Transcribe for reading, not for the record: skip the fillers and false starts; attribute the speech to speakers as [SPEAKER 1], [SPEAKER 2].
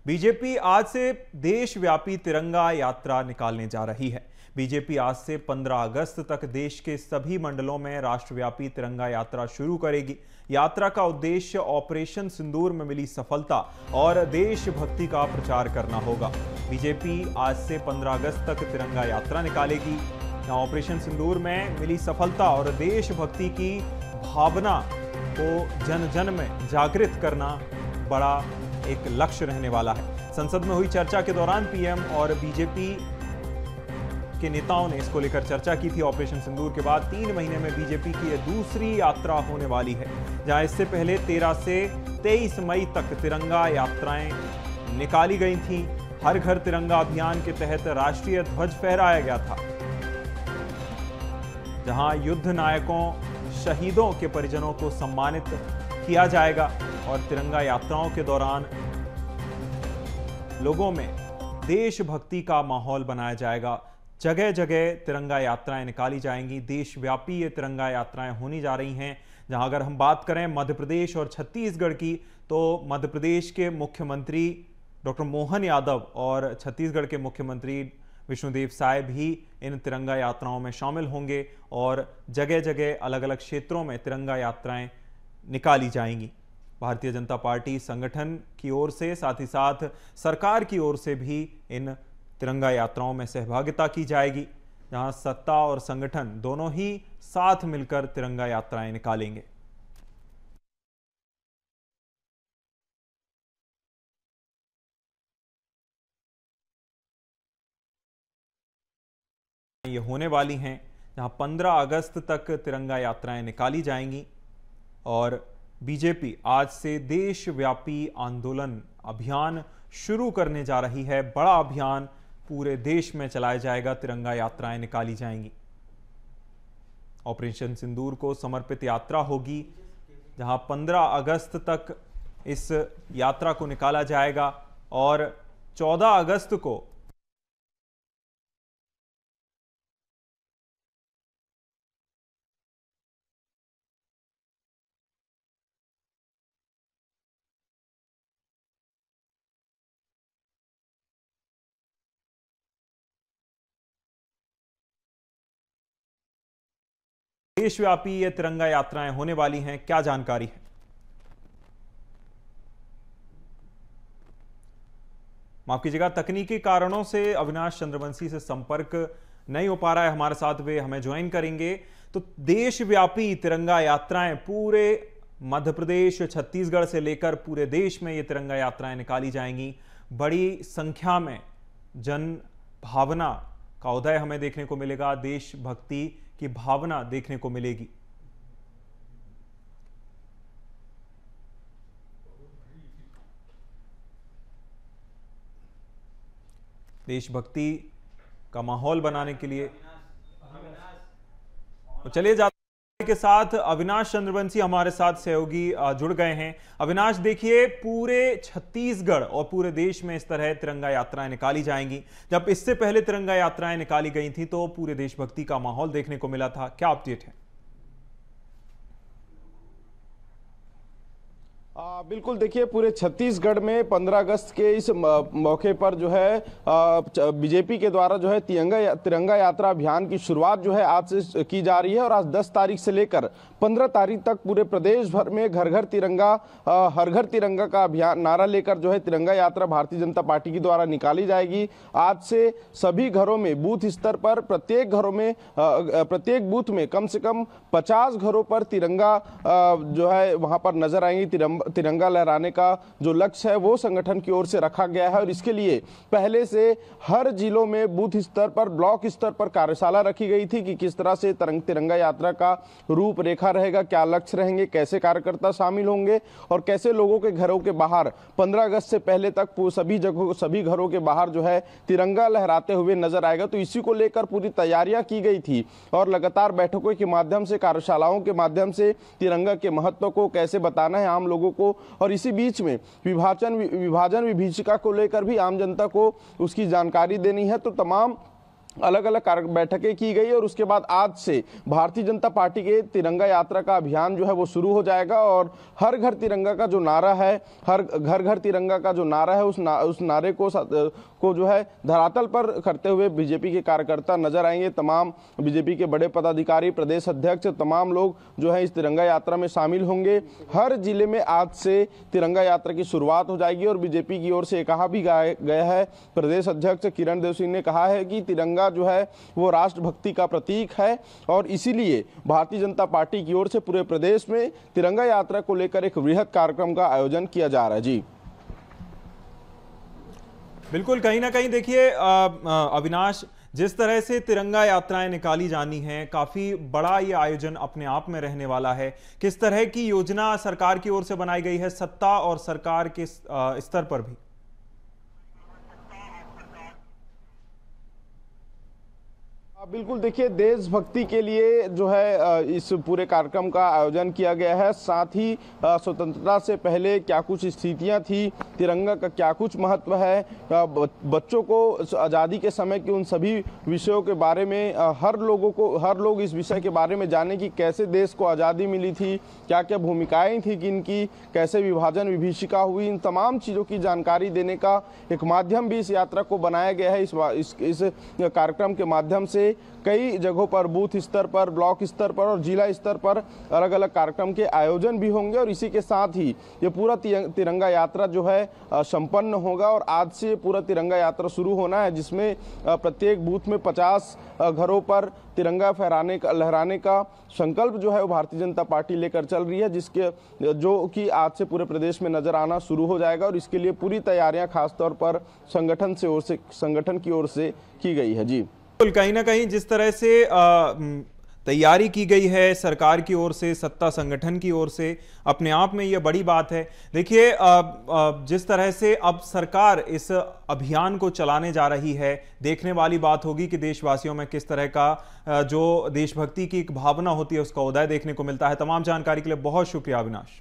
[SPEAKER 1] BJP आज से देशव्यापी तिरंगा यात्रा निकालने जा रही है। बीजेपी आज से 15 अगस्त तक देश के सभी मंडलों में राष्ट्रव्यापी तिरंगा यात्रा शुरू करेगी। यात्रा का उद्देश्य ऑपरेशन सिंदूर में मिली सफलता और देशभक्ति का प्रचार करना होगा। बीजेपी आज से 15 अगस्त तक तिरंगा यात्रा निकालेगी। ऑपरेशन सिंदूर में मिली सफलता और देशभक्ति की भावना को जन जन में जागृत करना बड़ा एक लक्ष्य रहने वाला है। संसद में हुई चर्चा के दौरान पीएम और बीजेपी के नेताओं ने इसको लेकर चर्चा की थी। ऑपरेशन सिंदूर के बाद 3 महीने में बीजेपी की यह दूसरी यात्रा होने वाली है, जहां इससे पहले 13 से 23 मई तक तिरंगा यात्राएं निकाली गई थीं। हर घर तिरंगा अभियान के तहत राष्ट्रीय ध्वज फहराया गया था, जहां युद्ध नायकों शहीदों के परिजनों को सम्मानित किया जाएगा और तिरंगा यात्राओं के दौरान लोगों में देशभक्ति का माहौल बनाया जाएगा। जगह जगह तिरंगा यात्राएं निकाली जाएंगी। देशव्यापी ये तिरंगा यात्राएं होनी जा रही हैं, जहां अगर हम बात करें मध्य प्रदेश और छत्तीसगढ़ की, तो मध्य प्रदेश के मुख्यमंत्री डॉक्टर मोहन यादव और छत्तीसगढ़ के मुख्यमंत्री विष्णुदेव साय भी इन तिरंगा यात्राओं में शामिल होंगे और जगह जगह अलग अलग क्षेत्रों में तिरंगा यात्राएं निकाली जाएंगी। भारतीय जनता पार्टी संगठन की ओर से, साथ ही साथ सरकार की ओर से भी इन तिरंगा यात्राओं में सहभागिता की जाएगी, जहां सत्ता और संगठन दोनों ही साथ मिलकर तिरंगा यात्राएं निकालेंगे। ये होने वाली हैं, जहां 15 अगस्त तक तिरंगा यात्राएं निकाली जाएंगी और बीजेपी आज से देशव्यापी आंदोलन अभियान शुरू करने जा रही है। बड़ा अभियान पूरे देश में चलाया जाएगा, तिरंगा यात्राएं निकाली जाएंगी। ऑपरेशन सिंदूर को समर्पित यात्रा होगी, जहां 15 अगस्त तक इस यात्रा को निकाला जाएगा और 14 अगस्त को देशव्यापी ये तिरंगा यात्राएं होने वाली हैं। क्या जानकारी है? माफ कीजिएगा, तकनीकी कारणों से अविनाश चंद्रवंशी से संपर्क नहीं हो पा रहा है हमारे साथ, वे हमें ज्वाइन करेंगे। तो देशव्यापी तिरंगा यात्राएं पूरे मध्य प्रदेश, छत्तीसगढ़ से लेकर पूरे देश में ये तिरंगा यात्राएं निकाली जाएंगी। बड़ी संख्या में जन भावना का उदय हमें देखने को मिलेगा, देशभक्ति की भावना देखने को मिलेगी। देशभक्ति का माहौल बनाने के लिए तो चलिए जाते के साथ अविनाश चंद्रवंशी हमारे साथ सहयोगी जुड़ गए हैं। अविनाश, देखिए पूरे छत्तीसगढ़ और पूरे देश में इस तरह तिरंगा यात्राएं निकाली जाएंगी। जब इससे पहले तिरंगा यात्राएं निकाली गई थी तो पूरे देशभक्ति का माहौल देखने को मिला था। क्या अपडेट है?
[SPEAKER 2] बिल्कुल, देखिए पूरे छत्तीसगढ़ में 15 अगस्त के इस मौके पर जो है बीजेपी के द्वारा जो है तिरंगा यात्रा अभियान की शुरुआत जो है आज से की जा रही है और आज 10 तारीख से लेकर 15 तारीख तक पूरे प्रदेश भर में घर घर तिरंगा, हर घर तिरंगा का अभियान नारा लेकर जो है तिरंगा यात्रा भारतीय जनता पार्टी के द्वारा निकाली जाएगी। आज से सभी घरों में बूथ स्तर पर प्रत्येक घरों में प्रत्येक बूथ में कम से कम 50 घरों पर तिरंगा जो है वहां पर नजर आएंगी। तिरंगा लहराने का जो लक्ष्य है वो संगठन की ओर से रखा गया है और इसके लिए पहले से हर जिलों में बूथ स्तर पर, ब्लॉक स्तर पर कार्यशाला रखी गई थी कि किस तरह से तिरंगा यात्रा का रूपरेखा रहेगा, क्या लक्ष्य रहेंगे, कैसे कार्यकर्ता शामिल होंगे और कैसे लोगों के घरों के बाहर 15 अगस्त से पहले तक सभी जगहों, सभी घरों के बाहर जो है तिरंगा लहराते हुए नजर आएगा। तो इसी को लेकर पूरी तैयारियां की गई थी और लगातार बैठकों के माध्यम से, कार्यशालाओं के माध्यम से तिरंगा के महत्व को कैसे बताना है आम लोगों को, और इसी बीच में विभाजन विभीषिका को लेकर भी आम जनता को उसकी जानकारी देनी है। तो तमाम अलग अलग बैठकें की गई और उसके बाद आज से भारतीय जनता पार्टी के तिरंगा यात्रा का अभियान जो है वो शुरू हो जाएगा। और हर घर तिरंगा का जो नारा है, हर घर घर तिरंगा का जो नारा है, उस नारे को जो है धरातल पर करते हुए बीजेपी के कार्यकर्ता नजर आएंगे। तमाम बीजेपी के बड़े पदाधिकारी, प्रदेश अध्यक्ष, तमाम लोग जो है इस तिरंगा यात्रा में शामिल होंगे। हर जिले में आज से तिरंगा यात्रा की शुरुआत हो जाएगी और बीजेपी की ओर से कहा भी गया है, प्रदेश अध्यक्ष किरण देव सिंह ने कहा है कि तिरंगा जो है वो राष्ट्रभक्ति का प्रतीक है और इसीलिए भारतीय जनता पार्टी की ओर से पूरे प्रदेश में तिरंगा यात्रा को लेकर एक वृहद कार्यक्रम का आयोजन किया जा रहा है। जी
[SPEAKER 1] बिल्कुल, कहीं ना कहीं देखिए अविनाश, जिस तरह से तिरंगा यात्राएं निकाली जानी हैं, काफी बड़ा ये आयोजन अपने आप में रहने वाला है। किस तरह की योजना सरकार की ओर से बनाई गई है, सत्ता और सरकार के स्तर पर भी?
[SPEAKER 2] बिल्कुल, देखिए देशभक्ति के लिए जो है इस पूरे कार्यक्रम का आयोजन किया गया है। साथ ही स्वतंत्रता से पहले क्या कुछ स्थितियां थी, तिरंगा का क्या कुछ महत्व है, बच्चों को आज़ादी के समय के उन सभी विषयों के बारे में हर लोग इस विषय के बारे में जाने कि कैसे देश को आज़ादी मिली थी, क्या क्या भूमिकाएं थी किनकी, कैसे विभाजन विभीषिका हुई, इन तमाम चीज़ों की जानकारी देने का एक माध्यम भी इस यात्रा को बनाया गया है। इस कार्यक्रम के माध्यम से कई जगहों पर बूथ स्तर पर, ब्लॉक स्तर पर और जिला स्तर पर अलग अलग कार्यक्रम के आयोजन भी होंगे और इसी के साथ ही ये पूरा तिरंगा यात्रा जो है संपन्न होगा। और आज से पूरा तिरंगा यात्रा शुरू होना है, जिसमें प्रत्येक बूथ में 50 घरों पर तिरंगा लहराने का संकल्प जो है वो भारतीय जनता पार्टी लेकर चल रही है, जो कि आज से पूरे प्रदेश में नजर आना शुरू हो जाएगा। और इसके लिए पूरी तैयारियां खासतौर पर संगठन की ओर से की गई है। जी
[SPEAKER 1] कहीं ना कहीं जिस तरह से तैयारी की गई है सरकार की ओर से, सत्ता संगठन की ओर से, अपने आप में यह बड़ी बात है। देखिए जिस तरह से अब सरकार इस अभियान को चलाने जा रही है, देखने वाली बात होगी कि देशवासियों में किस तरह का जो देशभक्ति की एक भावना होती है उसका उदय देखने को मिलता है। तमाम जानकारी के लिए बहुत शुक्रिया अविनाश।